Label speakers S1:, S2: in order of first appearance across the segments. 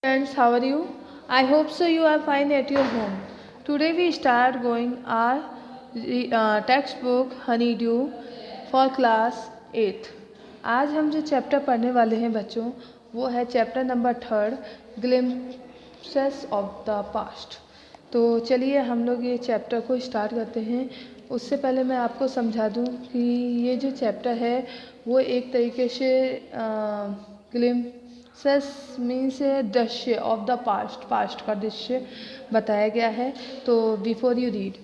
S1: Friends, how are you? I hope so you are fine at your home. Today we start going our textbook Honeydew for class 8th. आज हम जो chapter पढ़ने वाले हैं बच्चों वो है chapter number 3 glimpses of the past. तो चलिए हम लोग ये चैप्टर को स्टार्ट करते हैं। उससे पहले मैं आपको समझा दूं कि ये जो चैप्टर है वो एक तरीके से ग्लिम्पसेस मीन्स दृश्य ऑफ द पास्ट का दृश्य बताया गया है। तो before you read,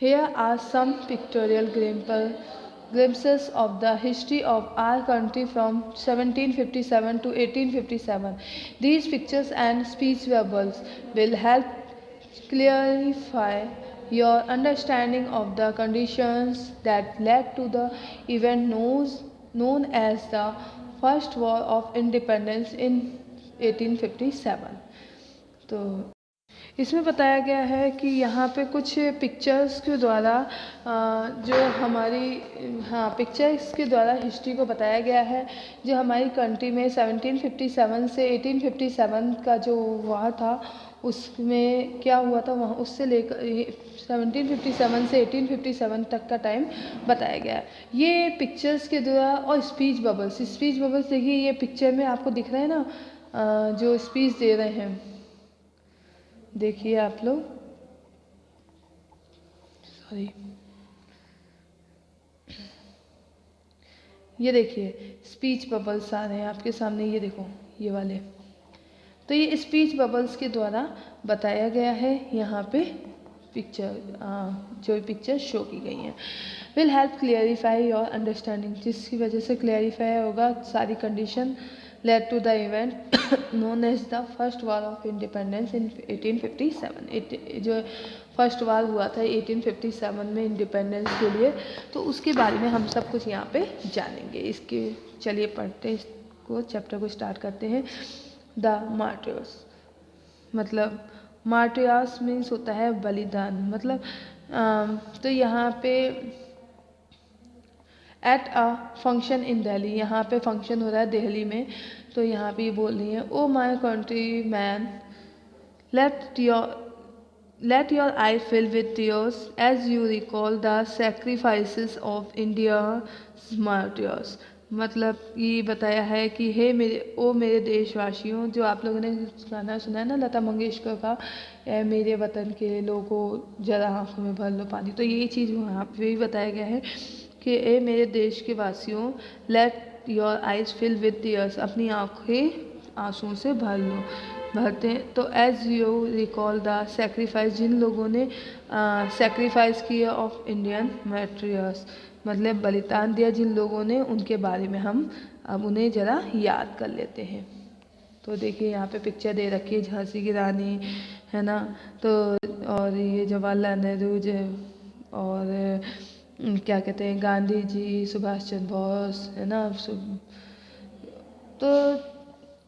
S1: here are some pictorial glimpses of the history of our country from 1757 to 1857. These pictures and speech bubbles will help clarify your understanding of the conditions that led to the event known as the First War of Independence in 1857. तो इसमें बताया गया है कि यहाँ पे कुछ pictures के द्वारा जो हमारी पिक्चर्स के द्वारा हिस्ट्री को बताया गया है जो हमारी कंट्री में 1757 से 1857 का जो वॉर था उसमें क्या हुआ था वहाँ उससे लेकर 1757 से 1857 तक का टाइम बताया गया है। ये पिक्चर्स के द्वारा और स्पीच बबल्स देखिए ये पिक्चर में आपको दिख रहा है ना, जो स्पीच दे रहे हैं देखिए आप लोग, सॉरी, ये देखिए स्पीच बबल्स आ रहे हैं आपके सामने, ये देखो ये वाले। तो ये स्पीच बबल्स के द्वारा बताया गया है यहाँ पे पिक्चर, जो पिक्चर शो की गई हैं will help clarify your understanding, जिसकी वजह से क्लियरिफाई होगा सारी condition led to the event known as the first war of independence in 1857। जो फर्स्ट वार हुआ था 1857 में इंडिपेंडेंस के लिए, तो उसके बारे में हम सब कुछ यहाँ पे जानेंगे। इसके चलिए पढ़ते हैं, इसको चैप्टर को स्टार्ट करते हैं। द मार्टियर्स, मतलब मार्टियर्स मीन्स होता है बलिदान, मतलब तो यहाँ पे at a function in Delhi, यहाँ पे फंक्शन हो रहा है दिल्ली में, तो यहाँ पे बोल रही हैं oh my country man let your eye fill with tears as you recall the sacrifices of India's martyrs। मतलब ये बताया है कि हे मेरे देशवासियों, जो आप लोगों ने गाना सुना है ना लता मंगेशकर का, ए मेरे वतन के लोगों जरा आंखों में भर लो पानी, तो ये चीज़ वहाँ पे भी बताया गया है कि ए मेरे देश के वासियों, let your eyes fill with tears, अपनी आँखें आंसुओं से भरते हैं। तो as you recall the sacrifice, जिन लोगों ने सेक्रीफाइस किया ऑफ इंडियन मैट्रियर्स, मतलब बलिदान दिया जिन लोगों ने, उनके बारे में हम अब उन्हें ज़रा याद कर लेते हैं। तो देखिए यहाँ पे पिक्चर दे रखी है झांसी की रानी, है ना, तो और ये जवाहरलाल नेहरू और क्या कहते हैं गांधी जी, सुभाष चंद्र बोस, है ना। तो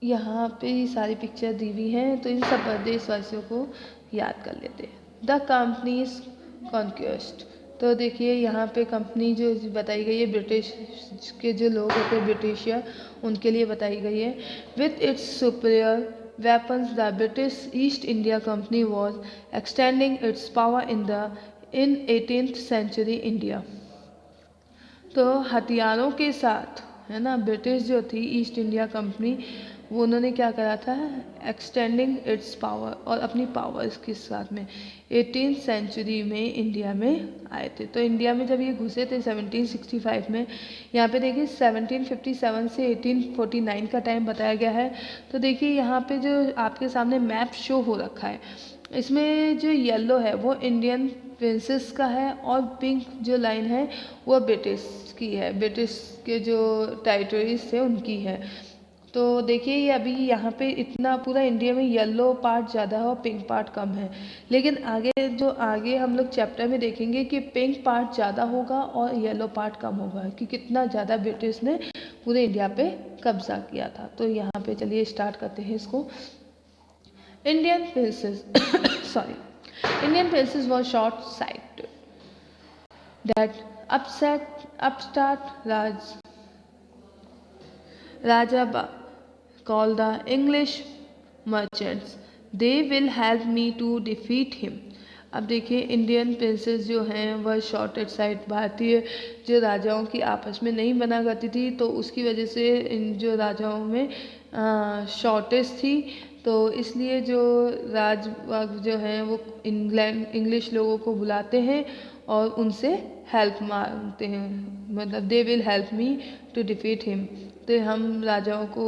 S1: यहाँ पे सारी पिक्चर दी हुई हैं, तो इन सब देशवासियों को याद कर लेते हैं। द कंपनीज कॉन्क्वेस्ट, तो देखिए यहाँ पे कंपनी जो बताई गई है ब्रिटिश के जो लोग होते हैं ब्रिटिशियर, उनके लिए बताई गई है। With its superior weapons the British East India Company was extending its power in 18th century India। तो हथियारों के साथ, है ना, ब्रिटिश जो थी ईस्ट इंडिया कंपनी, वो उन्होंने क्या करा था, एक्सटेंडिंग इट्स पावर, और अपनी पावर्स के साथ में 18th सेंचुरी में इंडिया में आए थे। तो इंडिया में जब ये घुसे थे 1765 में, यहाँ पे देखिए 1757 से 1849 का टाइम बताया गया है। तो देखिए यहाँ पे जो आपके सामने मैप शो हो रखा है, इसमें जो येलो है वो इंडियन प्रिंसेस का है और पिंक जो लाइन है वो ब्रिटिश की है, ब्रिटिश के जो टेरिटरीज थे उनकी है। तो देखिए ये अभी यहाँ पे इतना पूरा इंडिया में येलो पार्ट ज़्यादा है और पिंक पार्ट कम है, लेकिन आगे हम लोग चैप्टर में देखेंगे कि पिंक पार्ट ज़्यादा होगा और येलो पार्ट कम होगा, कि कितना ज़्यादा ब्रिटिश ने पूरे इंडिया पे कब्जा किया था। तो यहाँ पे चलिए स्टार्ट करते हैं इसको। Indian princess Indian princes were short-sighted. That upstart Raja called the English merchants. They will help me to defeat him. अब देखिए इंडियन प्रिंसेस जो हैं वह शॉर्टेड साइड, भारतीय जो राजाओं की आपस में नहीं बना करती थी, तो उसकी वजह से इन जो राजाओं में शॉर्टेज थी, तो इसलिए जो राजवाग जो हैं वो इंग्लिश लोगों को बुलाते हैं और उनसे हेल्प मांगते हैं, मतलब they will help me to defeat him. तो हम राजाओं को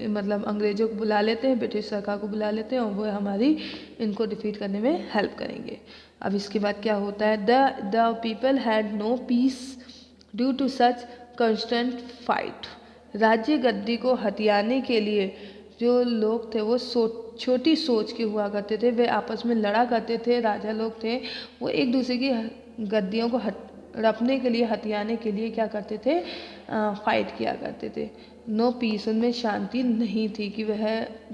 S1: मतलब अंग्रेज़ों को बुला लेते हैं, ब्रिटिश सरकार को बुला लेते हैं और वो हमारी इनको डिफीट करने में हेल्प करेंगे। अब इसके बाद क्या होता है, the people had no peace due to such constant fight. राज्य गद्दी को हथियाने के लिए जो लोग थे वो छोटी सोच के हुआ करते थे, वे आपस में लड़ा करते थे। राजा लोग थे वो एक दूसरे की गद्दियों को रपने के लिए, हथियाने के लिए क्या करते थे, फाइट किया करते थे। नो पीस, उनमें शांति नहीं थी कि वह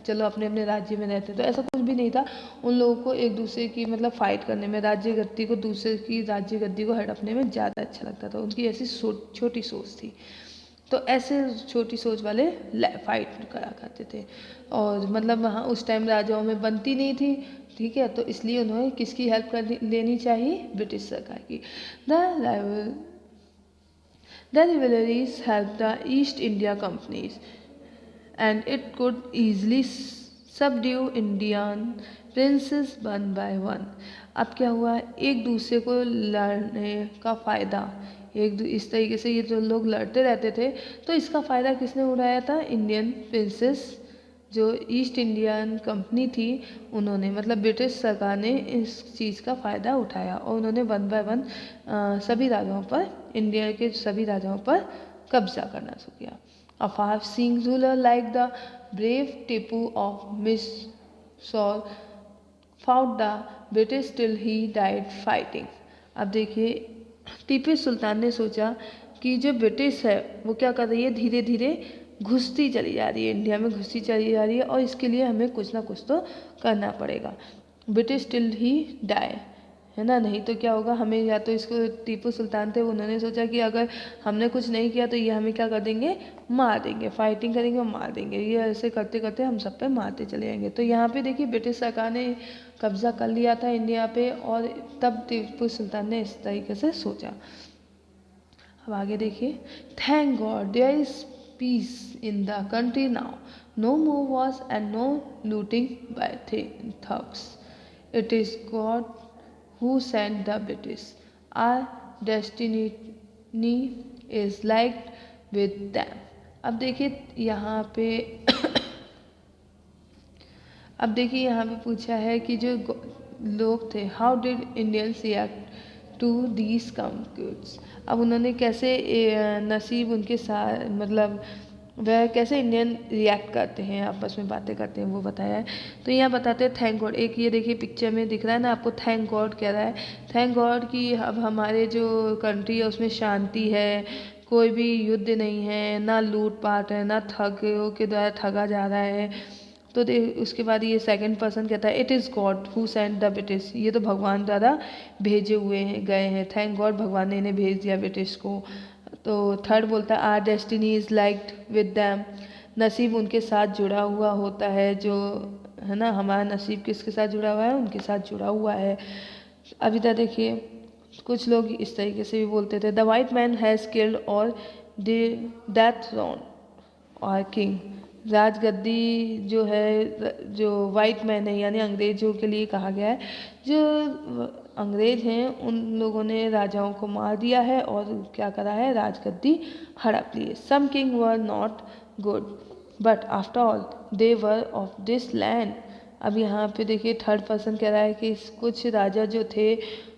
S1: चलो अपने अपने राज्य में रहते, तो ऐसा कुछ भी नहीं था। उन लोगों को एक दूसरे की मतलब फाइट करने में, राज्य गद्दी को दूसरे की राज्य गद्दी को हड़पने में ज़्यादा अच्छा लगता था। उनकी ऐसी छोटी सोच थी, तो ऐसे छोटी सोच वाले फाइट करा करते थे। और मतलब वहाँ उस टाइम राजाओं में बनती नहीं थी, ठीक है, तो इसलिए उन्हें किसकी हेल्प कर लेनी चाहिए, ब्रिटिश सरकार की। The rivalries help the East India companies and it could easily subdue Indian princes one by one. अब क्या हुआ, एक दूसरे को लड़ने का फ़ायदा, इस तरीके से ये जो लोग लड़ते रहते थे, तो इसका फ़ायदा किसने उठाया था, इंडियन प्रिंसेस जो ईस्ट इंडियन कंपनी थी उन्होंने, मतलब ब्रिटिश सरकार ने इस चीज़ का फ़ायदा उठाया और उन्होंने वन बाय वन सभी राजाओं पर, इंडिया के सभी राजाओं पर कब्जा करना शुरू किया। A far-seeing ruler like the brave Tipu of Mysore fought the British till he died fighting. अब देखिए टीपू सुल्तान ने सोचा कि जो ब्रिटिश है वो क्या कर रही है, धीरे धीरे घुसती चली जा रही है, इंडिया में घुसती चली जा रही है, और इसके लिए हमें कुछ ना कुछ तो करना पड़ेगा। ब्रिटिश टिल ही डाई, है ना, नहीं तो क्या होगा, हमें या तो इसको, टीपू सुल्तान थे उन्होंने सोचा कि अगर हमने कुछ नहीं किया तो ये हमें क्या कर देंगे, मार देंगे, फाइटिंग करेंगे और मार देंगे, ये ऐसे करते करते हम सब पे मारते चले जाएंगे। तो यहाँ पे देखिए ब्रिटिश सरकार ने कब्जा कर लिया था इंडिया पे, और तब टीपू सुल्तान ने इस तरीके से सोचा। अब आगे देखिए, thank God there is peace in the country now, no more wars and no looting by thugs. It is God who sent the British. Our destiny is like with them. अब देखिए यहाँ पे अब देखिए यहाँ पे पूछा है कि जो लोग थे, how did Indians react to these conquest. अब उन्होंने कैसे नसीब उनके साथ, मतलब वह कैसे इंडियन रिएक्ट करते हैं, आपस में बातें करते हैं, वो बताया है। तो यहाँ बताते हैं थैंक गॉड, एक ये देखिए पिक्चर में दिख रहा है ना आपको, थैंक गॉड कह रहा है, थैंक गॉड कि अब हमारे जो कंट्री है उसमें शांति है, कोई भी युद्ध नहीं है, ना लूट पाट है, ना ठगों के द्वारा ठगा जा रहा है। तो उसके बाद ये सेकंड पर्सन कहता है, it is God who sent the British, ये तो भगवान द्वारा भेजे हुए हैं, गए हैं, थैंक गॉड भगवान ने इन्हें भेज दिया ब्रिटिश को। तो थर्ड बोलता है, are destiny is like with them, नसीब उनके साथ जुड़ा हुआ होता है, जो है ना, हमारा नसीब किसके साथ जुड़ा हुआ है, उनके साथ जुड़ा हुआ है। अभी तक देखिए कुछ लोग इस तरीके से भी बोलते थे, the white man has killed और दैट थ्रोन और किंग, राजगद्दी जो है, जो वाइट मैन है यानी अंग्रेजों के लिए कहा गया है, जो अंग्रेज हैं उन लोगों ने राजाओं को मार दिया है और क्या करा है, राजगद्दी हड़प ली है। Some king were not good but after all they were of this land. अब यहाँ पे देखिए थर्ड पर्सन कह रहा है कि कुछ राजा जो थे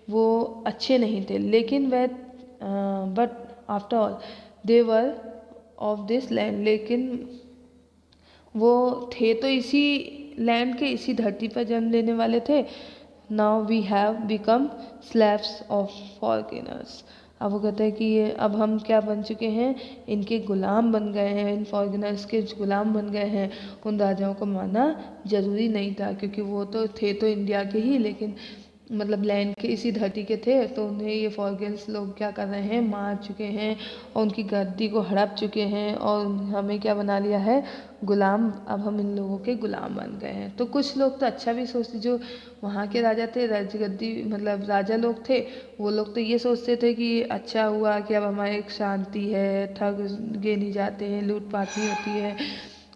S1: वो अच्छे नहीं थे, लेकिन वह but after all they were of this land, लेकिन वो थे तो इसी लैंड के, इसी धरती पर जन्म लेने वाले थे। Now we have become slaves of foreigners. अब वो कहते हैं कि ये अब हम क्या बन चुके हैं, इनके गुलाम बन गए हैं, इन फॉरेनर्स के गुलाम बन गए हैं। उन राजाओं को मानना ज़रूरी नहीं था, क्योंकि वो तो थे तो इंडिया के ही, लेकिन मतलब लैंड के इसी धरती के थे, तो उन्हें ये फॉरगेल्स लोग क्या कर रहे हैं, मार चुके हैं और उनकी गद्दी को हड़प चुके हैं और हमें क्या बना लिया है, गुलाम। अब हम इन लोगों के गुलाम बन गए हैं। तो कुछ लोग तो अच्छा भी सोचते, जो वहाँ के राजा थे, राजगद्दी मतलब राजा लोग थे, वो लोग तो ये सोचते थे कि अच्छा हुआ कि अब हमारे एक शांति है, ठग गे नहीं जाते हैं, लूटपाट नहीं होती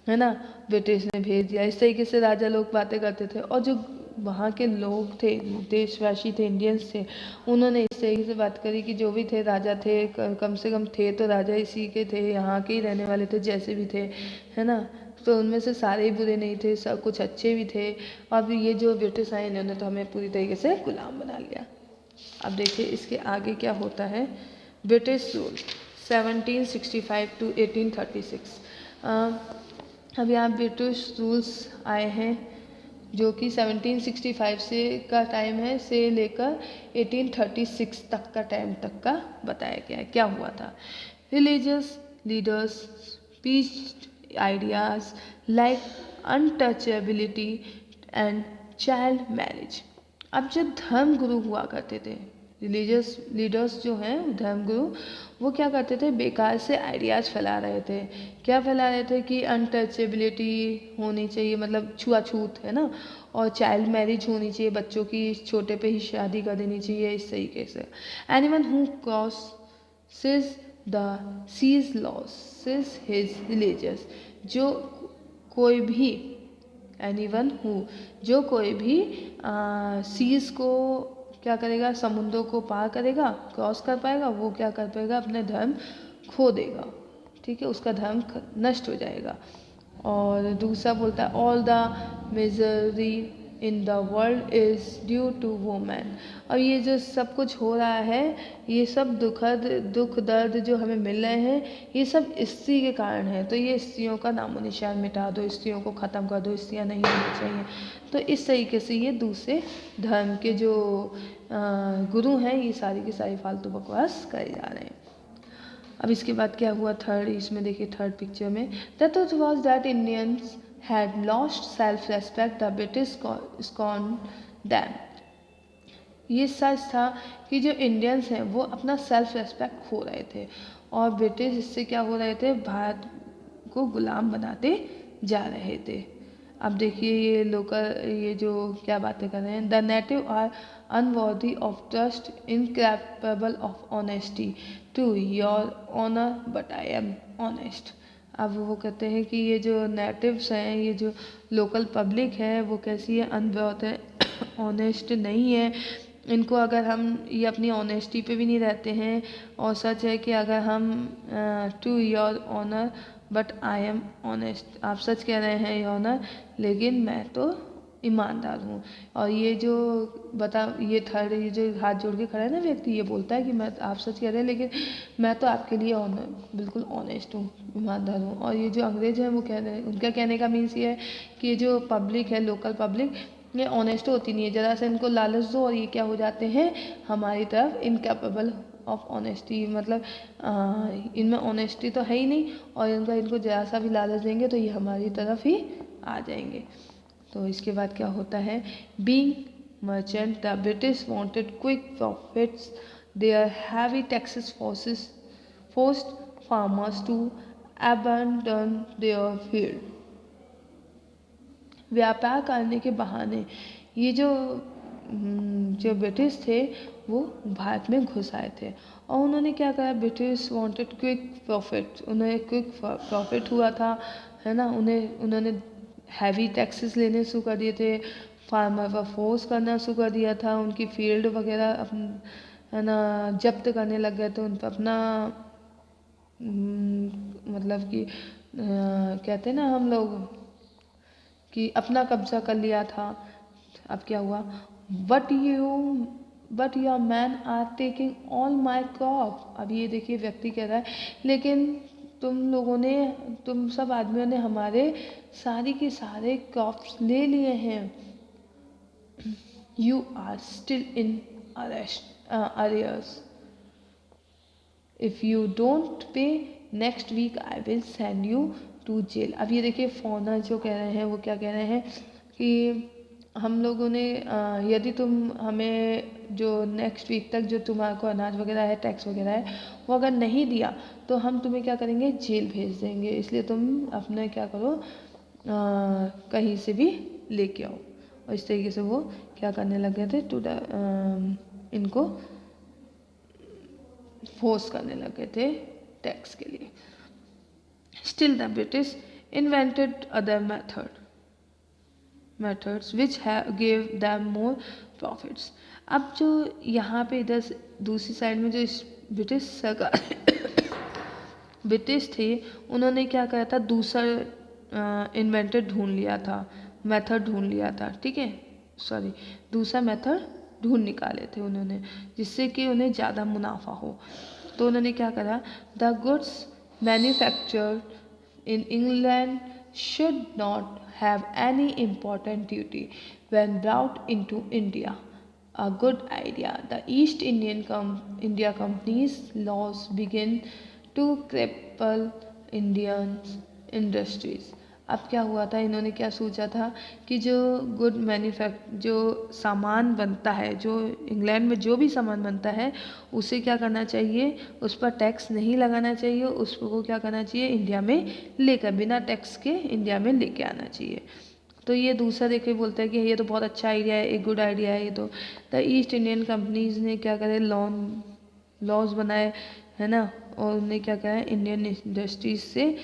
S1: है ना, ब्रिटिश ने भेज दिया। इस तरीके से राजा लोग बातें करते थे। और जो वहाँ के लोग थे, देशवासी थे, इंडियंस थे, उन्होंने इस तरीके से बात करी कि जो भी थे राजा थे, कम से कम थे तो राजा इसी के थे, यहाँ के ही रहने वाले थे, जैसे भी थे, है ना। तो उनमें से सारे ही बुरे नहीं थे, सब कुछ अच्छे भी थे। अब ये जो ब्रिटिश आए, इन्होंने तो हमें पूरी तरीके से गुलाम बना लिया। अब देखिए इसके आगे क्या होता है। British rule 1765 to 1836। अब यहाँ ब्रिटिश रूल्स आए हैं, जो कि 1765 से का टाइम है, से लेकर 1836 तक का टाइम तक का बताया गया है। क्या हुआ था। Religious leaders preached ideas like untouchability and child marriage. अब जो धर्म गुरु हुआ करते थे, रिलीजियस लीडर्स जो हैं धर्मगुरु, वो क्या करते थे, बेकार से आइडियाज़ फैला रहे थे। क्या फैला रहे थे कि अनटचेबिलिटी होनी चाहिए, मतलब छुआछूत, है ना, और चाइल्ड मैरिज होनी चाहिए, बच्चों की छोटे पे ही शादी कर देनी चाहिए, इस तरीके से। Anyone who crosses the seas loses his religious. जो कोई भी, एनीवन हु, जो कोई भी सीज को क्या करेगा, समुद्रों को पार करेगा, क्रॉस कर पाएगा, वो क्या कर पाएगा, अपने धर्म खो देगा। ठीक है, उसका धर्म नष्ट हो जाएगा। और दूसरा बोलता है, all the misery in the world is due to women. और ये जो सब कुछ हो रहा है, ये सब दुख दर्द जो हमें मिल रहे हैं, ये सब स्त्री के कारण है। तो ये स्त्रियों का नामो निशान मिटा दो, स्त्रियों को ख़त्म कर दो, स्त्रियाँ नहीं होनी चाहिए। तो इस तरीके से ये दूसरे धर्म के जो गुरु हैं, ये सारी की सारी फालतू बकवास करे जा रहे हैं। अब इसके बाद क्या हुआ, थर्ड, इसमें देखिए थर्ड पिक्चर में, that was that Indians had lost self-respect, the British scorned them। ये सच था कि जो इंडियंस हैं वो अपना सेल्फ रेस्पेक्ट खो रहे थे, और ब्रिटिश इससे क्या हो रहे थे, भारत को गुलाम बनाते जा रहे थे। अब देखिए ये लोकल, ये जो क्या बातें कर रहे हैं, the native are unworthy of trust, incapable of honesty, to your honour but I am honest. अब वो कहते हैं कि ये जो नेटिव्स हैं, ये जो लोकल पब्लिक है, वो कैसी है, अनवर्थ है, ऑनेस्ट नहीं है। इनको अगर हम, ये अपनी ऑनेस्टी पे भी नहीं रहते हैं। और सच है कि अगर हम to your honour but I am honest, आप सच कह रहे हैं योर ऑनर, लेकिन मैं तो ईमानदार हूँ। और ये जो ये थर्ड, ये जो हाथ जोड़ के खड़ा है ना व्यक्ति, ये बोलता है कि मैं, आप सच कह रहे हैं लेकिन मैं तो आपके लिए बिल्कुल ऑनेस्ट हूँ, ईमानदार हूँ। और ये जो अंग्रेज हैं वो कह रहे हैं, उनका कहने का मीन्स ये है कि ये जो पब्लिक है, लोकल पब्लिक, ये ऑनेस्ट होती नहीं है। ज़रा सा इनको लालच दो और ये क्या हो जाते हैं, हमारी तरफ इनकैपेबल ऑफ ऑनेस्टी, मतलब इनमें ऑनेस्टी तो है ही नहीं, और इनको ज़रा सा भी लालच देंगे तो ये हमारी तरफ ही आ जाएंगे। तो इसके बाद क्या होता है, being merchant the British wanted quick profits, their heavy taxes forced farmers to abandon their field. व्यापार करने के बहाने ये जो ब्रिटिश थे वो भारत में घुस आए थे, और उन्होंने क्या करा, ब्रिटिश वांटेड क्विक प्रॉफिट, उन्हें क्विक प्रॉफिट हुआ था, है ना। उन्होंने हैवी टैक्सेस लेने शुरू कर दिए थे, फार्मर पर फोर्स करना शुरू कर दिया था, उनकी फील्ड वगैरह है ना जब्त करने लग गए थे, उन पर अपना मतलब कि कहते हैं ना हम लोग कि अपना कब्जा कर लिया था। अब क्या हुआ, but your man are taking all my crop. अब ये देखिए व्यक्ति कह रहा है, लेकिन तुम सब आदमियों ने हमारे सारी के सारे क्रॉप्स ले लिए हैं। You are still in arrears, if you don't pay next week I will send you to jail. अब ये देखिए फॉरनर जो कह रहे हैं वो क्या कह रहे हैं कि हम लोगों ने यदि तुम हमें जो नेक्स्ट वीक तक जो तुम्हारे को अनाज वगैरह है, टैक्स वगैरह है, वो अगर नहीं दिया तो हम तुम्हें क्या करेंगे, जेल भेज देंगे, इसलिए तुम अपने क्या करो, कहीं से भी लेके आओ। और इस तरीके से वो क्या करने लग गए थे, इनको फोर्स करने लग गए थे टैक्स के लिए। Still the British invented other methods which gave them more profits। अब जो यहाँ पे इधर दूसरी साइड में जो ब्रिटिश सरकार ब्रिटिश थे, उन्होंने क्या करा था, दूसरा इन्वेंटेड ढूंढ लिया था, मेथड ढूंढ लिया था, ठीक है, सॉरी, दूसरा मेथड ढूंढ निकाले थे उन्होंने, जिससे कि उन्हें ज़्यादा मुनाफा हो। तो उन्होंने क्या करा, the goods manufactured in England should not have any important duty when brought into India. A good idea. The East India Company's laws began to cripple Indian industries। अब क्या हुआ था, इन्होंने क्या सोचा था कि जो जो सामान बनता है, जो इंग्लैंड में जो भी सामान बनता है, उसे क्या करना चाहिए, उस पर टैक्स नहीं लगाना चाहिए, उसको क्या करना चाहिए, इंडिया में लेकर बिना टैक्स के इंडिया में लेके आना चाहिए। तो ये दूसरा देखिए बोलता है कि ये तो बहुत अच्छा आइडिया है, एक गुड आइडिया है ये तो। द ईस्ट इंडियन कंपनीज ने क्या करे, लॉज बनाए, है ना, और उन्हें क्या कहा, इंडियन इंडस्ट्रीज से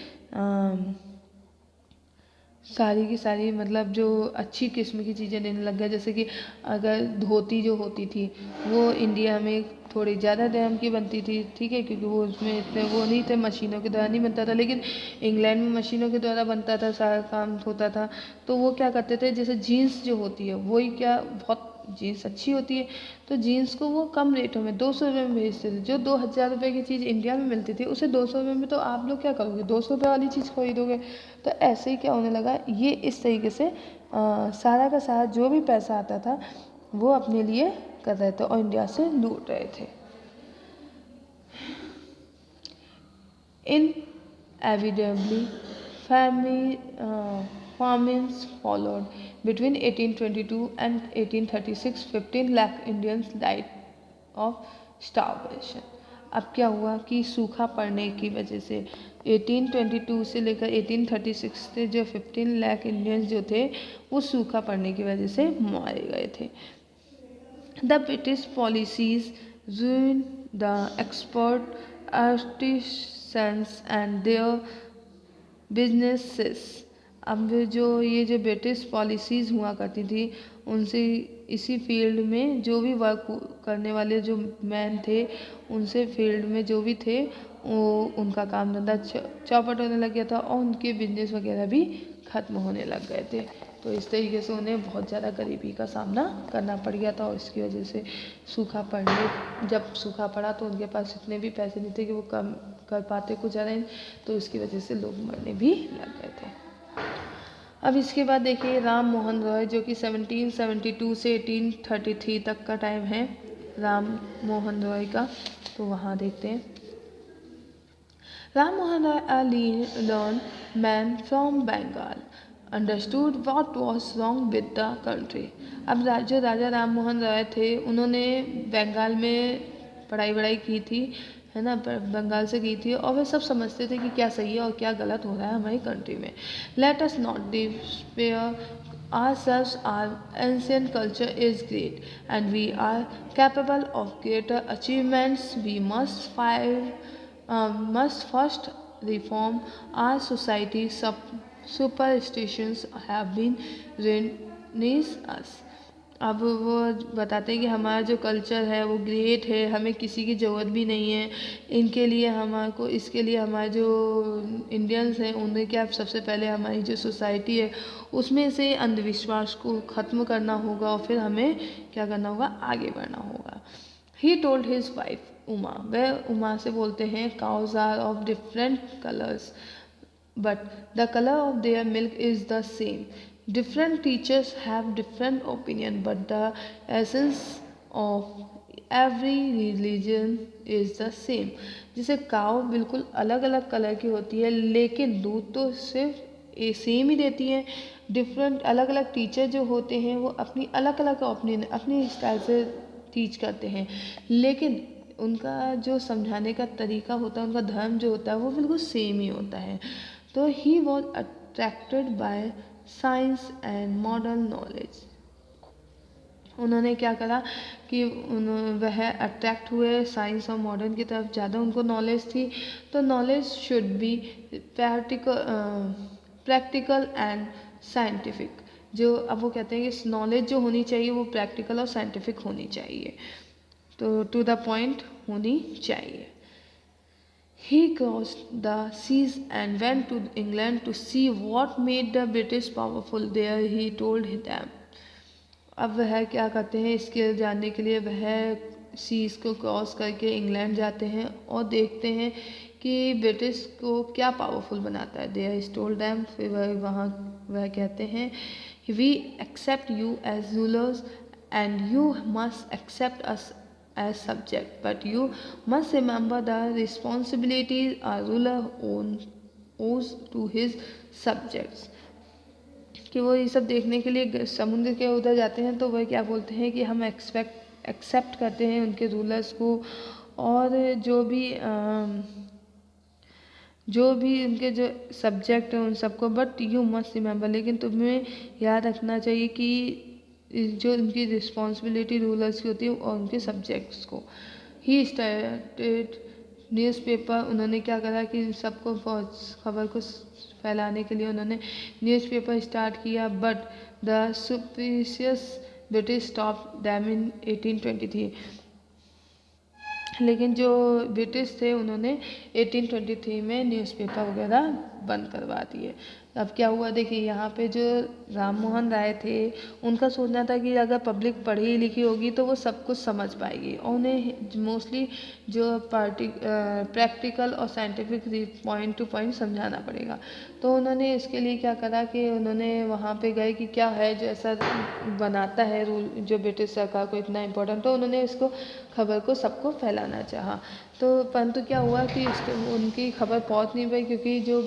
S1: सारी की सारी मतलब जो अच्छी किस्म की चीज़ें देने लग गया। जैसे कि अगर धोती जो होती थी वो इंडिया में थोड़ी ज़्यादा दाम की बनती थी, ठीक है, क्योंकि वो उसमें इतने वो नहीं थे, मशीनों के द्वारा नहीं बनता था, लेकिन इंग्लैंड में मशीनों के द्वारा बनता था, सारा काम होता था। तो वो क्या करते थे, जैसे जीन्स जो होती है वही क्या, बहुत जीन्स अच्छी होती है, तो जीन्स को वो कम रेटों में 200 रुपये में बेचते थे। जो 2000 रुपये की चीज़ इंडिया में मिलती थी उसे 200 रुपये में, तो आप लोग क्या करोगे, 200 रुपये वाली चीज़ खरीदोगे। तो ऐसे ही क्या होने लगा, ये इस तरीके से सारा का सारा जो भी पैसा आता था वो अपने लिए कर रहे थे और इंडिया से लूट रहे थे। Inevitably, famines followed. Between 1822 and 1836, 15 lakh Indians died of starvation। अब क्या हुआ कि सूखा पड़ने की वजह से 1822 से लेकर 1836 से जो 15 लाख इंडियंस जो थे वो सूखा पड़ने की वजह से मारे गए थे। The British policies ruined the export artisans and their businesses। अब जो ये जो ब्रिटिश पॉलिसीज़ हुआ करती थी उनसे इसी फील्ड में जो भी वर्क करने वाले जो मैन थे, उनसे फील्ड में जो भी थे वो उनका काम धंधा चौपट होने लग गया था और उनके बिजनेस वगैरह भी ख़त्म होने लग गए थे। तो इस तरीके से उन्हें बहुत ज़्यादा गरीबी का सामना करना पड़ गया था और इसकी वजह से जब सूखा पड़ा तो उनके पास इतने भी पैसे नहीं थे कि वो कम कर पाते कुछ अरेंज, तो इसकी वजह से लोग मरने भी लग गए थे। अब इसके बाद देखिए राम मोहन रॉय, जो कि 1772 से 1833 तक का टाइम है राम मोहन रॉय का, तो वहाँ देखते हैं। Ram Mohan Roy a learned man from Bengal understood what was wrong with the country। अब जो राजा राम मोहन रॉय थे उन्होंने बंगाल में पढ़ाई की थी, है ना, बंगाल से की थी, और वे सब समझते थे कि क्या सही है और क्या गलत हो रहा है हमारी कंट्री में। Let us not despair ourselves, our ancient culture is great and we are capable of greater achievements। We must first reform our society। Superstitions have been ruinous us। अब वो बताते हैं कि हमारा जो कल्चर है वो ग्रेट है, हमें किसी की ज़रूरत भी नहीं है इनके लिए, इसके लिए हमारे जो इंडियंस हैं उन्हें क्या, सबसे पहले हमारी जो सोसाइटी है उसमें से अंधविश्वास को ख़त्म करना होगा और फिर हमें क्या करना होगा, आगे बढ़ना होगा। He told his wife Uma, वह उमा से बोलते हैं, cows are of different colours but the color of their milk is the same। Different teachers have different opinion but the essence of every religion is the same। जैसे काव बिल्कुल अलग अलग colour की होती है लेकिन दूध तो सिर्फ सेम ही देती हैं। डिफरेंट अलग अलग टीचर जो होते हैं वो अपनी अलग अलग ओपिनियन अपनी स्टाइल से टीच करते हैं, लेकिन उनका जो समझाने का तरीका होता है, उनका धर्म जो होता है वो बिल्कुल सेम ही होता है। तो he was attracted by science and modern knowledge. उन्होंने क्या करा कि वह अट्रैक्ट हुए साइंस और मॉडर्न की तरफ, ज़्यादा उनको नॉलेज थी। तो knowledge should be practical and scientific. जो अब वो कहते हैं कि नॉलेज जो होनी चाहिए वो प्रैक्टिकल और साइंटिफिक होनी चाहिए, तो टू द पॉइंट होनी चाहिए। He crossed the seas and went to England to see what made the British powerful. There he told them. अब वह क्या करते हैं, इसके जानने के लिए वह सीज़ को क्रॉस करके इंग्लैंड जाते हैं और देखते हैं कि ब्रिटिश को क्या पावरफुल बनाता है। दे आर टोल्ड देम, फिर वह कहते हैं we accept you as rulers and you must accept us as subject, but you must remember the responsibilities a ruler owes to his subjects। कि वो ये सब देखने के लिए समुद्र के उधर जाते हैं, तो वह क्या बोलते हैं कि हम एक्सेप्ट करते हैं उनके रूलर्स को, और जो भी उनके जो सब्जेक्ट हैं उन सबको, बट यू मस्ट रिमेंबर, लेकिन तुम्हें याद रखना चाहिए कि जो उनकी रिस्पॉन्सिबिलिटी रूलर्स की होती है और उनके सब्जेक्ट्स को। He started newspaper. उन्होंने क्या करा कि सबको खबर को फैलाने के लिए उन्होंने न्यूज़पेपर स्टार्ट किया, but the superstitious British stop them in 1823। लेकिन जो ब्रिटिश थे उन्होंने 1823 में न्यूज़पेपर वगैरह बंद करवा दिए। अब क्या हुआ देखिए, यहाँ पे जो राम मोहन राय थे उनका सोचना था कि अगर पब्लिक पढ़ी लिखी होगी तो वो सब कुछ समझ पाएगी, और उन्हें मोस्टली जो प्रैक्टिकल और साइंटिफिक पॉइंट टू पॉइंट समझाना पड़ेगा। तो उन्होंने इसके लिए क्या करा कि उन्होंने वहाँ पे गए कि क्या है जो ऐसा बनाता है रूल जो ब्रिटिश सरकार को इतना इम्पोर्टेंट, तो उन्होंने इसको खबर को सबको फैलाना चाहा। तो परंतु क्या हुआ कि उनकी खबर पहुंच नहीं पाई, क्योंकि जो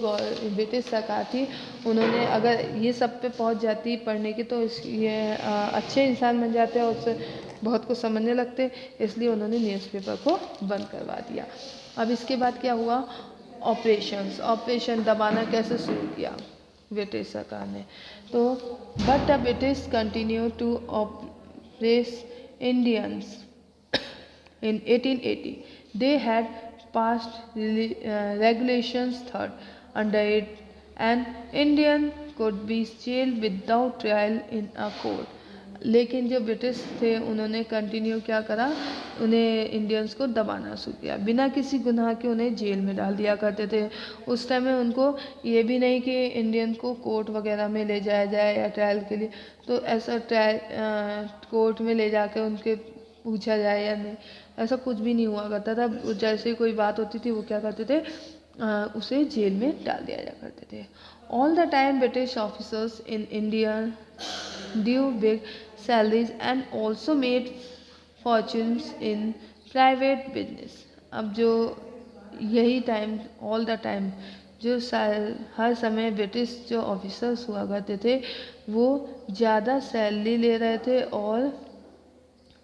S1: ब्रिटिश सरकार थी उन्होंने अगर ये सब पे पहुंच जाती पढ़ने की तो ये अच्छे इंसान बन जाते और उससे बहुत कुछ समझने लगते, इसलिए उन्होंने न्यूज़पेपर को बंद करवा दिया। अब इसके बाद क्या हुआ, ऑपरेशन दबाना कैसे शुरू किया ब्रिटिश सरकार ने। तो but the British continue to oppress Indians. In 1880, they had passed regulations third. Under it, an Indian could be jailed without trial in a court. लेकिन जो ब्रिटिश थे उन्होंने कंटिन्यू क्या करा, उन्हें इंडियंस को दबाना शुरू किया, बिना किसी गुनाह के उन्हें जेल में डाल दिया करते थे। उस टाइम में उनको ये भी नहीं कि इंडियन को कोर्ट वगैरह में ले जाया जाए या ट्रायल के लिए, तो ऐसा ट्रायल कोर्ट में ले जाकर उनके पूछा जाए या नहीं, ऐसा कुछ भी नहीं हुआ करता था। जैसे कोई बात होती थी वो क्या करते थे, उसे जेल में डाल दिया जा करते थे। All the time British officers in India due big salaries and also made fortunes in private business. अब जो यही टाइम ऑल द टाइम जो हर समय ब्रिटिश जो ऑफिसर्स हुआ करते थे वो ज़्यादा सैलरी ले रहे थे, और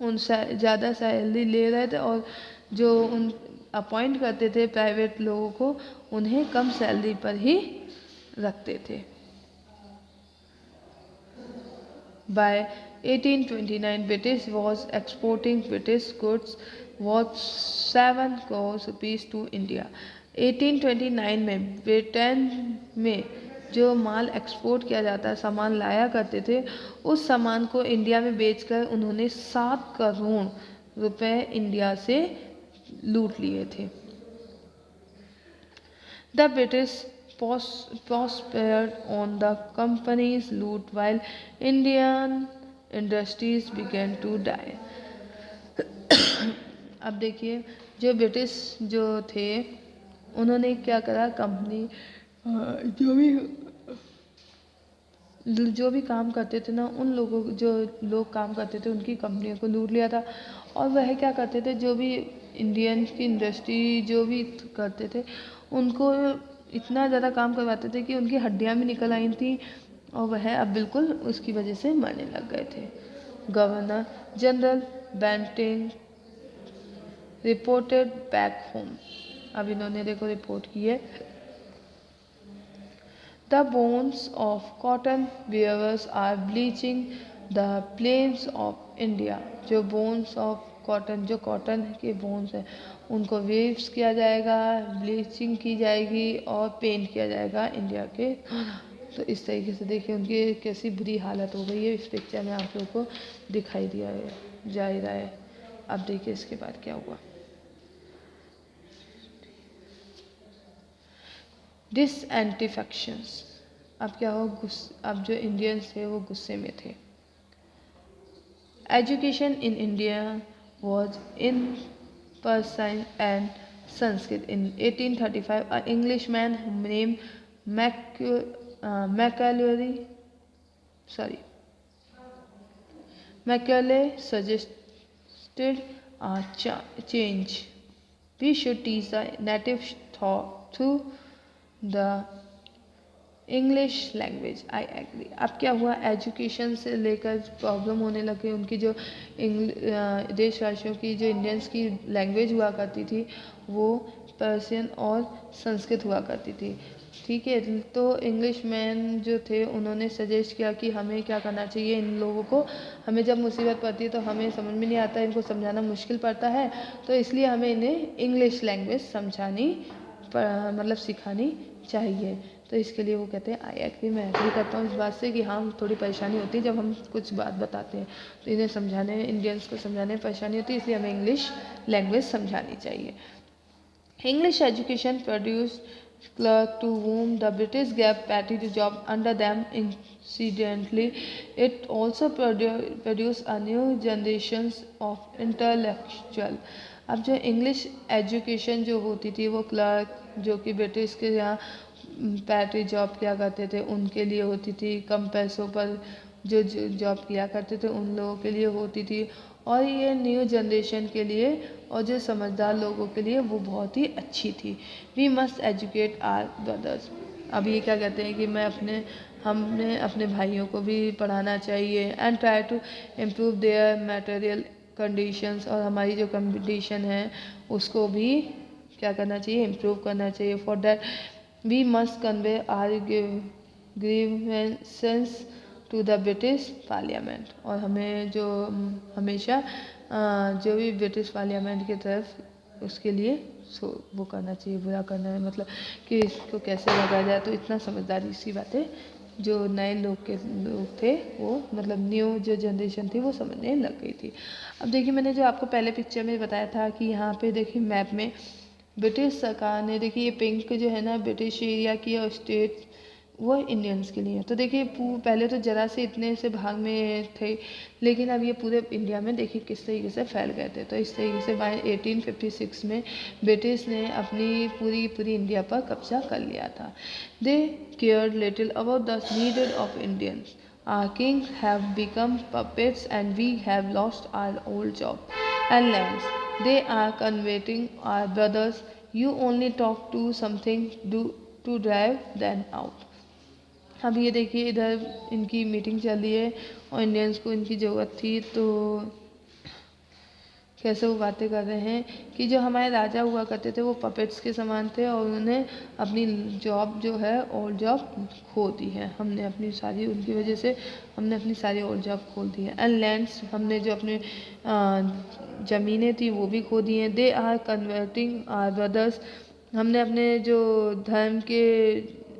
S1: ज़्यादा सैलरी ले रहे थे, और जो उन अपॉइंट करते थे प्राइवेट लोगों को उन्हें कम सैलरी पर ही रखते थे। By 1829 British was exporting British goods worth 7 crore rupees to India. 1829 में ब्रिटेन में जो माल एक्सपोर्ट किया जाता है, सामान लाया करते थे, उस सामान को इंडिया में बेचकर उन्होंने 7 करोड़ रुपए इंडिया से लूट लिए थे। The British prospered on the company's loot while Indian industries began to die। अब देखिए जो ब्रिटिश जो थे उन्होंने क्या करा, कंपनी जो भी काम करते थे ना, उन लोगों जो लोग काम करते थे उनकी कंपनियों को लूट लिया था। और वह क्या करते थे, जो भी इंडियन की इंडस्ट्री जो भी करते थे उनको इतना ज़्यादा काम करवाते थे कि उनकी हड्डियाँ भी निकल आई थी और वह अब बिल्कुल उसकी वजह से मरने लग गए थे। Governor general Bentinck reported back home, अब इन्होंने देखो रिपोर्ट की है, the bones of cotton wearers are bleaching the plains of India. जो बोन्स ऑफ कॉटन, जो कॉटन के बोन्स हैं उनको वेव्स किया जाएगा, ब्लीचिंग की जाएगी और पेंट किया जाएगा इंडिया के। तो इस तरीके से देखिए उनकी कैसी बुरी हालत हो गई है, इस पिक्चर में आप लोगों को दिखाई दिया है जा ही रहा है। अब देखिए इसके बाद क्या हुआ। डिसएंटिफेक्शंस, अब क्या हो, अब जो इंडियंस थे वो गुस्से में थे। Education in India was in person and Sanskrit. In 1835 an Englishman named Macaulay suggested a change. We should teach the native thought through the English language. I agree. अब क्या हुआ, एजुकेशन से लेकर प्रॉब्लम होने लगे। उनकी जो देशवासियों की, जो इंडियंस की लैंग्वेज हुआ करती थी वो पर्शियन और संस्कृत हुआ करती थी, ठीक है। तो इंग्लिश मैन जो थे उन्होंने सजेस्ट किया कि हमें क्या करना चाहिए, इन लोगों को, हमें जब मुसीबत पड़ती है तो हमें समझ में नहीं आता, इनको समझाना मुश्किल पड़ता है, तो इसलिए हमें इन्हें इंग्लिश लैंग्वेज समझानी मतलब सिखानी चाहिए। तो इसके लिए वो कहते हैं आई एग्री, मैं एग्री करता हूँ इस बात से कि हाँ थोड़ी परेशानी होती है जब हम कुछ बात बताते हैं, तो इन्हें समझाने, इंडियंस को समझाने में परेशानी होती है, इसलिए हमें इंग्लिश लैंग्वेज समझानी चाहिए। English education produced clerk to whom the British gave petty job under them. Incidentally, it also produced a new generation of intellectual. अब जो इंग्लिश एजुकेशन जो होती थी वो क्लर्क जो कि ब्रिटिश के यहाँ पैट्री जॉब किया करते थे उनके लिए होती थी, कम पैसों पर जो जॉब किया करते थे उन लोगों के लिए होती थी, और ये न्यू जनरेशन के लिए और जो समझदार लोगों के लिए वो बहुत ही अच्छी थी। We must educate our brothers. अब ये क्या कहते हैं कि हमने अपने भाइयों को भी पढ़ाना चाहिए, and try to improve their material conditions, और हमारी जो कंडीशन है उसको भी क्या करना चाहिए, इम्प्रूव करना चाहिए। For that we must convey our grievances to the British parliament, और हमें जो हमेशा जो भी ब्रिटिश पार्लियामेंट की तरफ उसके लिए वो करना चाहिए, बुरा करना है, मतलब कि इसको कैसे लगाया जाए। तो इतना समझदारी सी बातें जो नए लोग थे वो मतलब न्यू जो जनरेशन थी वो समझने लग गई थी। अब देखिए मैंने जो आपको पहले पिक्चर में बताया था कि यहाँ पे देखिए मैप में ब्रिटिश सरकार ने, देखिए ये पिंक जो है ना ब्रिटिश एरिया की और स्टेट वो इंडियंस के लिए। तो देखिए पहले तो ज़रा से इतने से भाग में थे, लेकिन अब ये पूरे इंडिया में देखिए किस तरीके से फैल गए थे। तो इस तरीके से 1856 में ब्रिटिश ने अपनी पूरी इंडिया पर कब्जा कर लिया था। They cared little about the needed of Indians. Our kings have become puppets and we have lost our old job and lands. They are converting our brothers. You only talk to something to drive them out. अब ये देखिए इधर इनकी meeting चल रही है और Indians को इनकी ज़रूरत थी, तो कैसे वो बातें कर रहे हैं कि जो हमारे राजा हुआ करते थे वो पपेट्स के समान थे और उन्होंने अपनी जॉब जो है ओल्ड जॉब खो दी है, हमने अपनी सारी उनकी वजह से हमने अपनी सारी ओल्ड जॉब खो दी है। एंड लैंड्स, हमने जो अपने ज़मीनें थी वो भी खो दी हैं। They are converting our brothers, हमने अपने जो धर्म के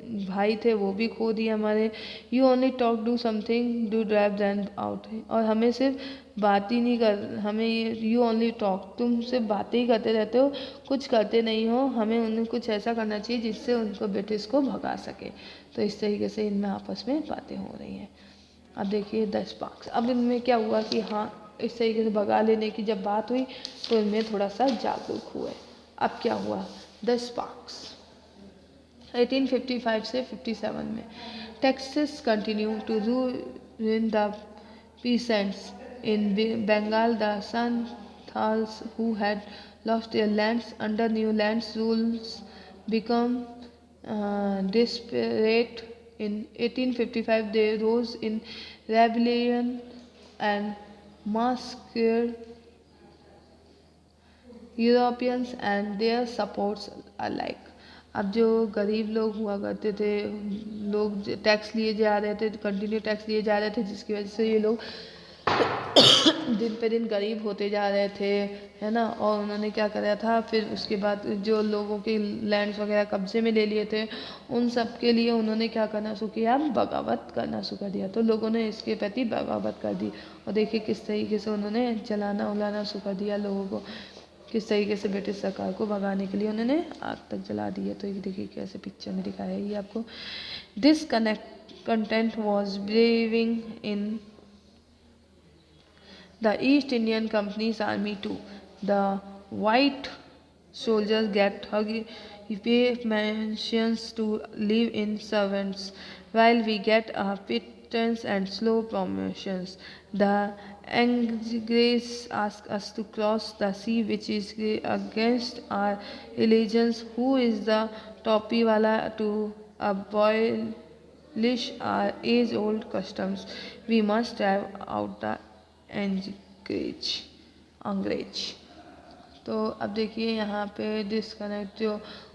S1: भाई थे वो भी खो दिए हमारे। You only talk do something do drive them out, और हमें सिर्फ बात ही नहीं कर, हमें यू ओनली टॉक, तुम सिर्फ बातें ही करते रहते हो, कुछ करते नहीं हो, हमें उन्हें कुछ ऐसा करना चाहिए जिससे उनको ब्रिटिश को भगा सके। तो इस तरीके से इनमें आपस में बातें हो रही हैं। अब देखिए 10 पार्क्स, अब इनमें क्या हुआ कि हाँ इस तरीके से भगा लेने की जब बात हुई तो इनमें थोड़ा सा जागरूक हुए। अब क्या हुआ 10 पार्क्स 1855 से 57 में taxes continue to ruin the peasants in Bengal. The Santals who had lost their lands under New Lands rules become desperate in 1855, they rose in rebellion and massacred Europeans and their supports alike. अब जो गरीब लोग हुआ करते थे, लोग tax लिए जा रहे थे, कंटिन्यू टैक्स लिए जा रहे थे, जिसकी वजह से ये लोग दिन पे दिन गरीब होते जा रहे थे, है ना। और उन्होंने क्या करा था, फिर उसके बाद जो लोगों के लैंड्स वगैरह कब्जे में ले लिए थे, उन सब के लिए उन्होंने क्या करना शुरू किया, बगावत करना शुरू कर दिया। तो लोगों ने इसके प्रति बगावत कर दी और देखिए किस तरीके से उन्होंने जलाना उलाना शुरू कर दिया लोगों को, किस तरीके से ब्रिटिश सरकार को भगाने के लिए उन्होंने आग तक जला दी है। तो ये देखिए कैसे पिक्चर में दिखाया है ये आपको। This content was braving in the East Indian Company's army too. The white soldiers get pensions to live in servants, while we get our pittance and slow promotions. The Anglais ask us to cross the sea, which is against our religions. Who is the topi wala to abolish our age-old customs? We must drive out the अंग्रेज। तो अब देखिए यहाँ पे disconnect जो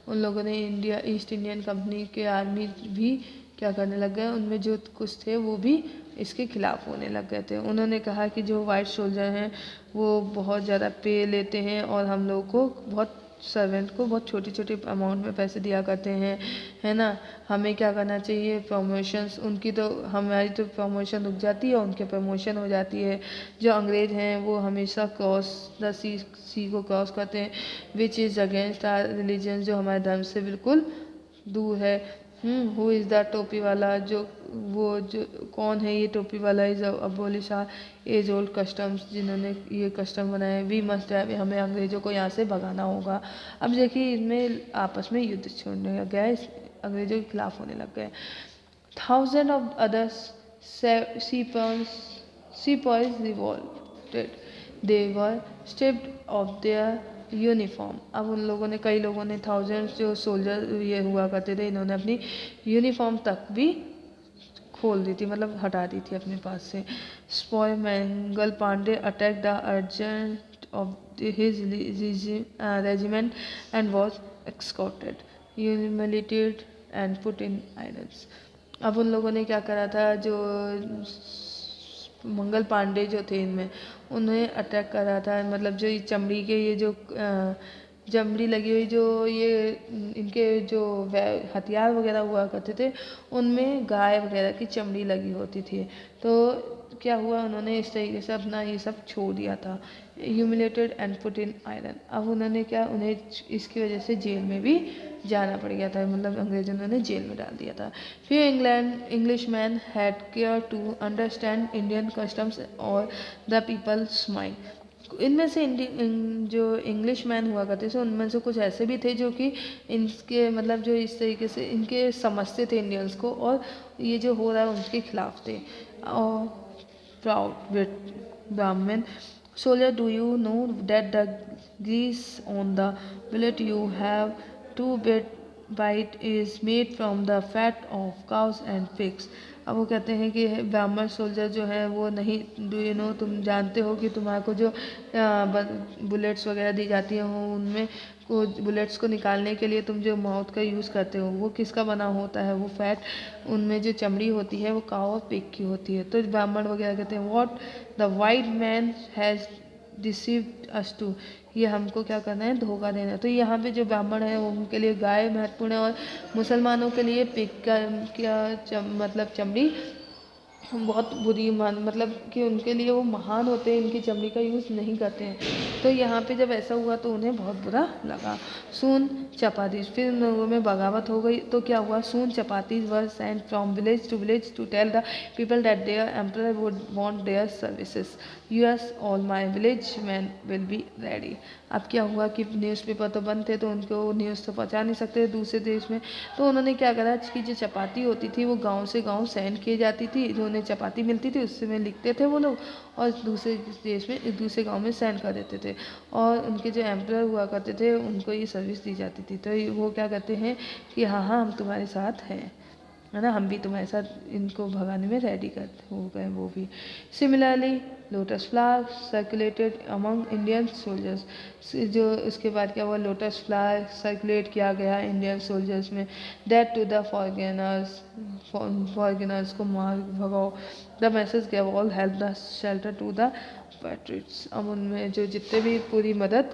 S1: उन लोगों ने इंडिया ईस्ट इंडियन कंपनी के आर्मी भी क्या करने लग गए, उनमें जो कुछ थे वो भी इसके खिलाफ होने लग गए थे। उन्होंने कहा कि जो वाइट सोल्जर हैं वो बहुत ज़्यादा पे लेते हैं और हम लोग को बहुत सर्वेंट को बहुत छोटी छोटी अमाउंट में पैसे दिया करते हैं, है ना। हमें क्या करना चाहिए, प्रमोशंस उनकी तो हमारी तो प्रमोशन रुक जाती है, उनके प्रमोशन हो जाती है। जो अंग्रेज हैं वो हमेशा क्रॉस द सी को क्रॉस करते हैं, which is against our religion, जो हमारे धर्म से बिल्कुल दूर है। हु इज़ द टोपी वाला, जो कौन है ये टोपी वाला, is abolish as old customs, जिन्होंने ये कस्टम बनाए। वी मस्ट हैव, हमें अंग्रेज़ों को यहाँ से भगाना होगा। अब देखिए इनमें आपस में युद्ध छोड़ने लग गया, अंग्रेज़ों के खिलाफ होने लग गए। Thousand of others sepoys revolted. They were stripped of their uniform. अब उन लोगों ने, कई लोगों ने, थाउजेंड्स जो सोल्जर ये हुआ करते थे, इन्होंने अपनी यूनिफॉर्म तक भी खोल दी थी, मतलब हटा दी थी अपने पास से। Sepoy Mangal Pandey attack the adjutant of his regiment and was executed, humiliated and put in irons. अब उन लोगों ने क्या करा था, जो मंगल पांडे जो थे इनमें, उन्हें अटैक करा था, मतलब जो चमड़ी के ये जो चमड़ी लगी हुई जो ये इनके जो हथियार वगैरह हुआ करते थे, उनमें गाय वगैरह की चमड़ी लगी होती थी। तो क्या हुआ, उन्होंने इस तरीके से अपना ये सब छोड़ दिया था, humiliated and put in iron. अब उन्होंने क्या, उन्हें इसकी वजह से जेल में भी जाना पड़ गया था, मतलब अंग्रेजों ने उन्हें जेल में डाल दिया था। फिर Englishman had care to understand Indian customs और द पीपल्स माइंड। इनमें से जो इंग्लिश मैन हुआ करते थे, उनमें से कुछ ऐसे भी थे जो कि इनके मतलब जो इस तरीके से इनके समझते थे इंडियंस को, और ये जो हो रहा है उनके खिलाफ थे। और proud Brahmin soldier, do you know that the grease on the billet you have to bite is made from the fat of cows and pigs? अब वो कहते हैं कि ब्राह्मण सोल्जर जो है वो नहीं, डू यू नो, तुम जानते हो कि तुम्हारे को जो बुलेट्स वगैरह दी जाती हैं उनमें को बुलेट्स को निकालने के लिए तुम जो माउथ का यूज़ करते हो वो किसका बना होता है, वो फैट, उनमें जो चमड़ी होती है वो काऊ और पिग की होती है। तो ब्राह्मण वगैरह कहते हैं what the white man has deceived us too, ये हमको क्या करना है, धोखा देना है। तो यहाँ पे जो ब्राह्मण है उनके लिए गाय महत्वपूर्ण है, और मुसलमानों के लिए पिग का मतलब चमड़ी बहुत बुरी मतलब कि उनके लिए वो महान होते हैं, इनकी चमड़ी का यूज़ नहीं करते हैं। तो यहाँ पे जब ऐसा हुआ तो उन्हें बहुत बुरा लगा। सून चपातीज, फिर उन लोगों में बगावत हो गई। तो क्या हुआ, soon chapatis were sent from village to tell the people that their emperor would want their services. Us all my village man will be ready. अब क्या हुआ कि न्यूज़पेपर तो बंद थे, तो उनको न्यूज़ तो पहुँचा नहीं सकते दूसरे देश में। तो उन्होंने क्या करा कि जो चपाती होती थी वो गाँव से गाँव सेंड की जाती थी, जो उन्हें में चपाती मिलती थी, उससे में लिखते थे वो लोग, और दूसरे देश में दूसरे गांव में सेंड कर देते थे। और उनके जो एम्परर हुआ करते थे उनको ये सर्विस दी जाती थी। तो वो क्या कहते हैं कि हाँ हाँ हम तुम्हारे साथ हैं, है ना, हम भी तुम्हारे साथ इनको भगाने में रेडी करते हो गए वो भी। Similarly lotus flower circulated among Indian soldiers, जो उसके बाद क्या हुआ, लोटस फ्लावर सर्कुलेट किया गया इंडियन सोल्जर्स में, दैट टू द फॉरगेनर्स को मार भगाओ, the message gave all help the shelter to the patriots. अब उनमें जो जितने भी पूरी मदद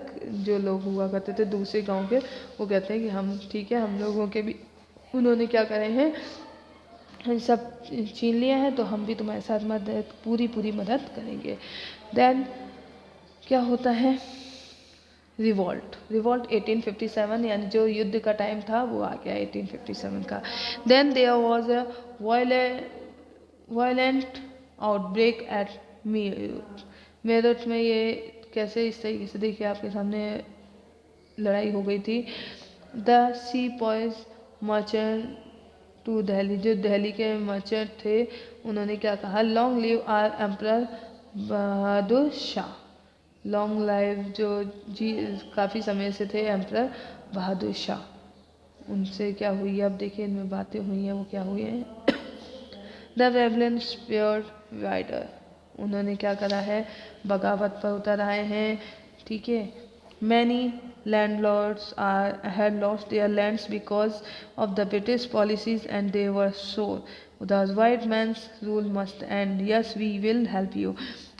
S1: जो लोग हुआ करते थे दूसरे गांव के, वो कहते हैं कि हम ठीक है, हम लोगों के भी उन्होंने क्या करे हैं, सब छीन लिया है, तो हम भी तुम्हारे साथ मदद पूरी मदद करेंगे। देन क्या होता है, रिवॉल्ट 1857, यानी जो युद्ध का टाइम था वो आ गया 1857 का। Then there was a violent outbreak at Meerut में। ये कैसे, इस तरीके से देखिए आपके सामने लड़ाई हो गई थी। The sepoys merchant to Delhi, जो दिल्ली के मर्चेंट थे उन्होंने क्या कहा, long live our emperor Bahadur Shah, long live जो जी काफ़ी समय से थे एम्परर बहादुर शाह। उनसे क्या हुई है, अब देखिए इनमें बातें हुई हैं, वो क्या हुई हैं। द रेबलन स्पेयर्ड राइडर, उन्होंने क्या करा है, बगावत पर उतर आए हैं, ठीक है। Many landlords had lost their lands because of the British policies and they were sure the white man's rule must end. Yes, we will help you.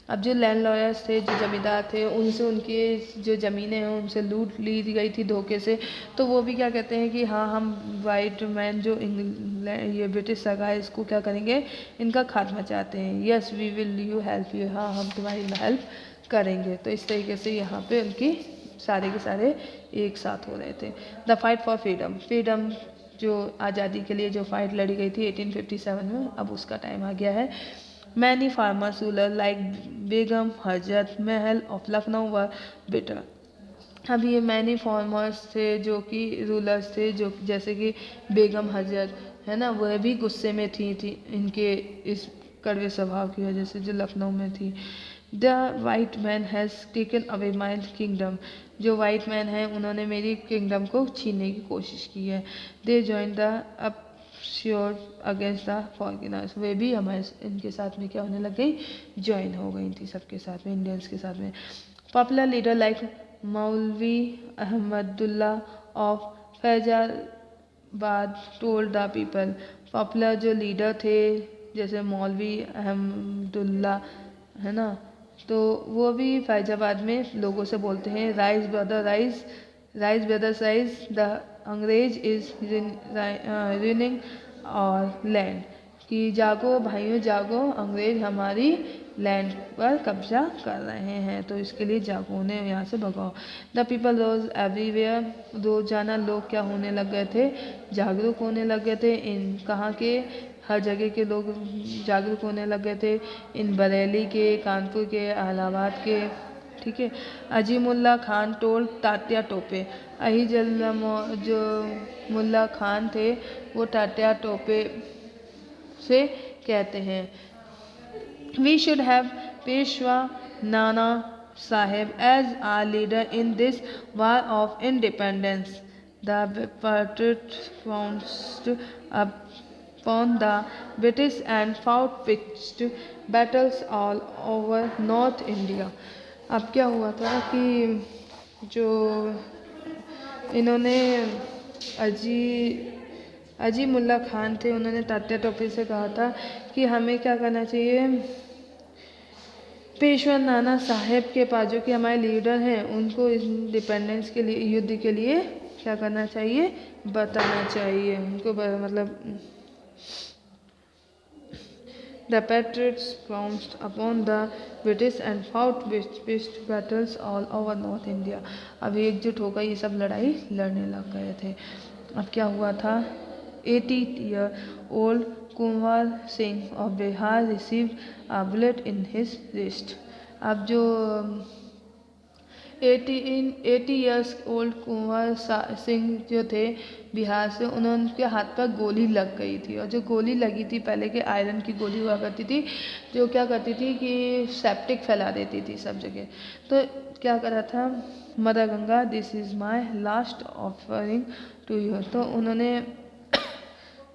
S1: अब जो लैंड लॉयर्स थे, जो ज़मींदार थे, उनसे उनके जो ज़मीनें हैं उनसे लूट ली गई थी धोखे से, तो वो भी क्या कहते हैं कि हाँ हम वाइट मैन जो ये ब्रिटिश सरकार है इसको क्या करेंगे, इनका खात्मा चाहते हैं। Yes we will you help you, हाँ हम तुम्हारी हेल्प करेंगे। तो इस तरीके से यहाँ पे उनकी सारे के सारे एक साथ हो रहे थे। द फाइट फॉर फ्रीडम जो आज़ादी के लिए जो फाइट लड़ी गई थी 1857 में, अब उसका टाइम आ गया है। Many farmers ruler like Begum Hazrat Mahal of Lucknow were bitter. अब ये मैनी फार्मर्स थे जो कि रूलर्स थे, जो जैसे कि बेगम हजरत है ना, वह भी गुस्से में थी इनके इस कड़वे स्वभाव की वजह से, जो लखनऊ में थी। The white man has taken away my kingdom, जो वाइट मैन है उन्होंने मेरी किंगडम को छीनने की कोशिश की है। They join the upsurge against the foreigners, वे भी हमारे इनके साथ में क्या होने लग गई, ज्वाइन हो गई थी सबके साथ में, इंडियंस के साथ में। पॉपुलर लीडर लाइक मौलवी Ahmadullah of Faizabad told the people, popular जो लीडर थे जैसे मौलवी अहमदुल्ला है ना, तो वो भी फैजाबाद में लोगों से बोलते हैं, rise brother rise, rise brothers rise, the अंग्रेज इज रूइनिंग और लैंड, कि जागो भाइयों जागो, अंग्रेज हमारी लैंड पर कब्जा कर रहे हैं, तो इसके लिए जागो, उन्हें यहाँ से भगाओ। द पीपल रोज एवरीवेयर, रोजाना लोग क्या होने लग गए थे, जागरूक होने लग गए थे। इन कहाँ के, हर जगह के लोग जागरूक होने लग गए थे, इन बरेली के, कानपुर के, इलाहाबाद के, ठीक है। अजीमुल्ला खान टोल्ड तात्या टोपे, जो मुल्ला खान थे वो तात्या टोपे से कहते हैं, we should have Peshwa Nana Saheb as our leader in this war of independence. The patriots pounced upon the British and fought pitched battles all over North India. अब क्या हुआ था कि जो इन्होंने अजी मुल्ला खान थे, उन्होंने तात्या टोपे से कहा था कि हमें क्या करना चाहिए, पेशवा नाना साहेब के पास जो कि हमारे लीडर हैं उनको इंडिपेंडेंस के लिए, युद्ध के लिए क्या करना चाहिए, बताना चाहिए उनको, मतलब The patriots pounced upon the British and fought pitched battles all over North India. अब एकजुट होकर ये सब लड़ाई लड़ने लग गए थे। अब क्या हुआ था, 80-year-old Kunwar Singh of Bihar received a bullet in his wrist. अब जो 80 ईयर्स ओल्ड कुंवर सिंह जो थे बिहार से, उनके हाथ पर गोली लग गई थी। और जो गोली लगी थी पहले के आयरन की गोली हुआ करती थी, जो क्या करती थी कि सेप्टिक फैला देती थी सब जगह। तो क्या करा था, mother Ganga this is my last offering to you. तो उन्होंने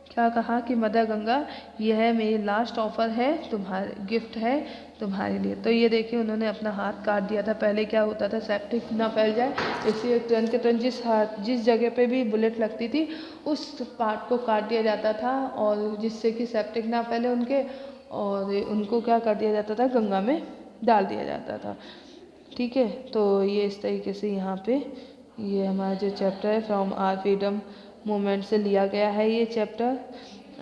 S1: क्या कहा कि मदर गंगा यह मेरी लास्ट ऑफर है, तुम्हारे गिफ्ट है तुम्हारे लिए। तो ये देखिए उन्होंने अपना हाथ काट दिया था। पहले क्या होता था, सेप्टिक ना फैल जाए इसलिए टर्न के टर्न जिस जगह पे भी बुलेट लगती थी उस पार्ट को काट दिया जाता था, और जिससे कि सेप्टिक ना फैले उनके, और उनको क्या कर दिया जाता था, गंगा में डाल दिया जाता था। ठीक है, तो ये इस तरीके से यहाँ पे ये हमारा जो चैप्टर है फ्रॉम आर फ्रीडम मूवमेंट से लिया गया है। ये चैप्टर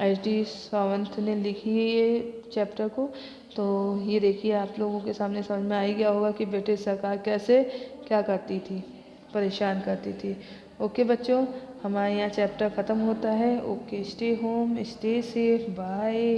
S1: HD सावंत ने लिखी है ये चैप्टर को। तो ये देखिए आप लोगों के सामने समझ में आ ही गया होगा कि ब्रिटिश सरकार कैसे क्या करती थी, परेशान करती थी। ओके बच्चों, हमारे यहाँ चैप्टर ख़त्म होता है। Okay, stay home, stay safe, bye.